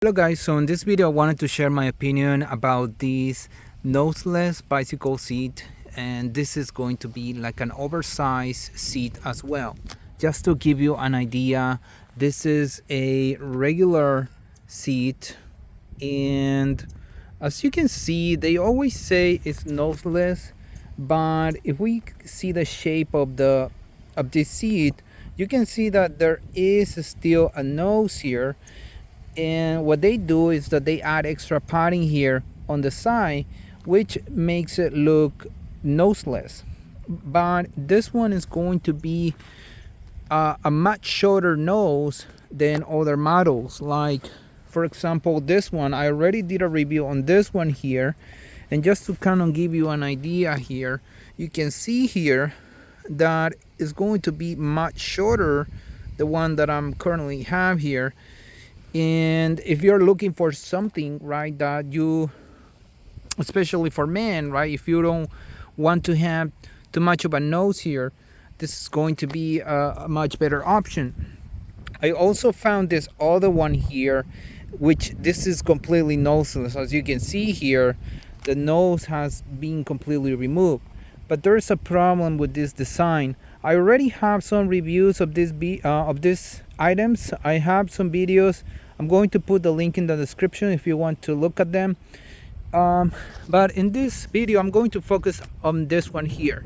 Hello guys, so in this video I wanted to share my opinion about this noseless bicycle seat, and this is going to be like an oversized seat as well. Just to give you an idea, this is a regular seat, and as you can see they always say it's noseless, but if we see the shape of this seat, you can see that there is still a nose here. And what they do is that they add extra padding here on the side, which makes it look noseless. But this one is going to be a much shorter nose than other models. Like, for example, this one, I already did a review on this one here. And just to kind of give you an idea here, you can see here that is going to be much shorter, the one that I'm currently have here. And if you're looking for something, right, that you, especially for men, right, if you don't want to have too much of a nose here, this is going to be a much better option. I also found this other one here, which this is completely noseless. As you can see here, the nose has been completely removed, but there is a problem with this design. I already have some reviews of these items. I have some videos. I'm going to put the link in the description if you want to look at them. But in this video, I'm going to focus on this one here.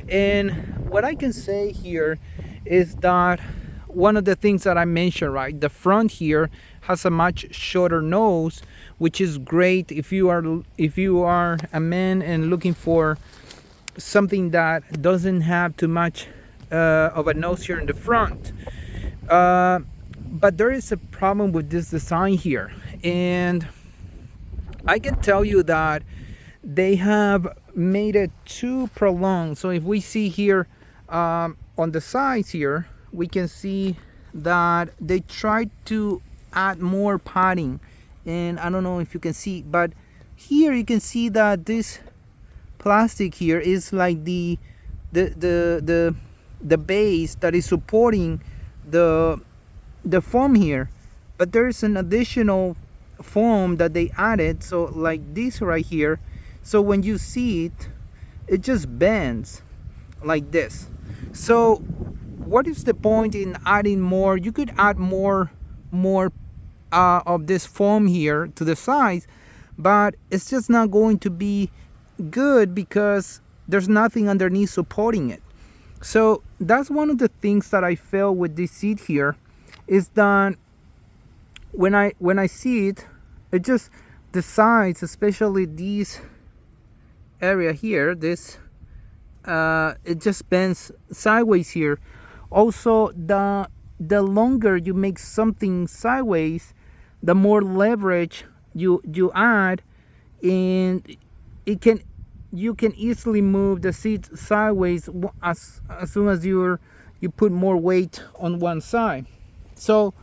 And what I can say here is that one of the things that I mentioned, right, the front here has a much shorter nose, which is great if you are a man and looking for something that doesn't have too much of a nose here in the front. But there is a problem with this design here, and I can tell you that they have made it too prolonged. So if we see here on the sides here, we can see that they tried to add more padding, and I don't know if you can see, but here you can see that this plastic here is like the base that is supporting the foam here, but there is an additional foam that they added, so like this right here. So when you see it, it just bends like this. So what is the point in adding more? You could add more of this foam here to the sides, but it's just not going to be good because there's nothing underneath supporting it. So that's one of the things that I felt with this seat here, is that when I see it, it just, the sides, especially these area here, this it just bends sideways here. Also, the longer you make something sideways, the more leverage you add, and you can easily move the seat sideways as soon as you put more weight on one side. So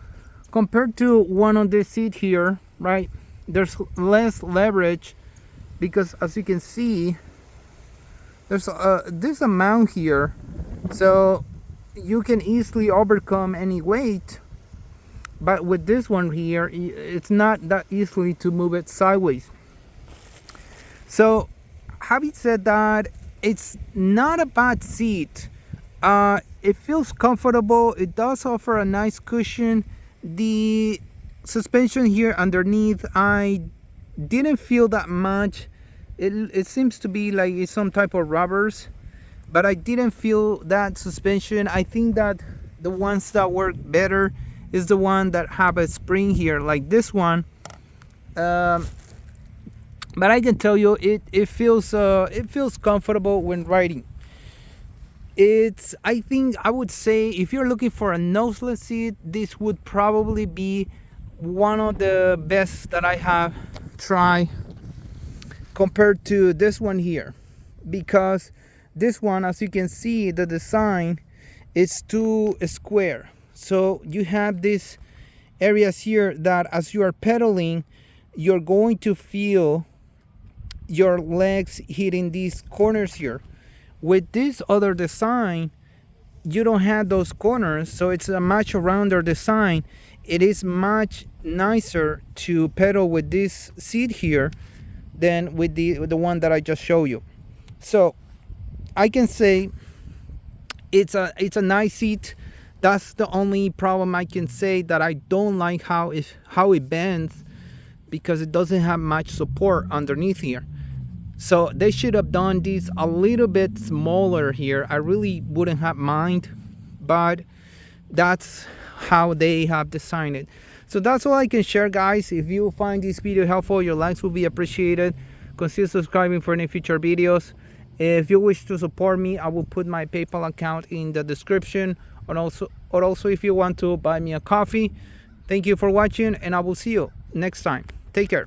compared to one on this seat here, right, there's less leverage because as you can see, there's this amount here, so you can easily overcome any weight. But with this one here, it's not that easily to move it sideways. So having said that, it's not a bad seat. It feels comfortable. It does offer a nice cushion. The suspension here underneath, I didn't feel that much. It seems to be like it's some type of rubbers, but I didn't feel that suspension. I think that the ones that work better is the one that have a spring here, like this one. But I can tell you, it feels comfortable when riding. I think I would say if you're looking for a noseless seat, this would probably be one of the best that I have tried compared to this one here, because this one, as you can see, the design is too square. So you have these areas here that as you are pedaling, you're going to feel your legs hitting these corners here. With this other design, you don't have those corners, so it's a much rounder design. It is much nicer to pedal with this seat here than with the one that I just showed you. So I can say it's a nice seat. That's the only problem I can say, that I don't like how it bends, because it doesn't have much support underneath here. So they should have done this a little bit smaller here. I really wouldn't have mind, but that's how they have designed it. So that's all I can share, guys. If you find this video helpful, your likes will be appreciated. Consider subscribing for any future videos. If you wish to support me, I will put my PayPal account in the description, or also if you want to buy me a coffee. Thank you for watching, and I will see you next time. Take care.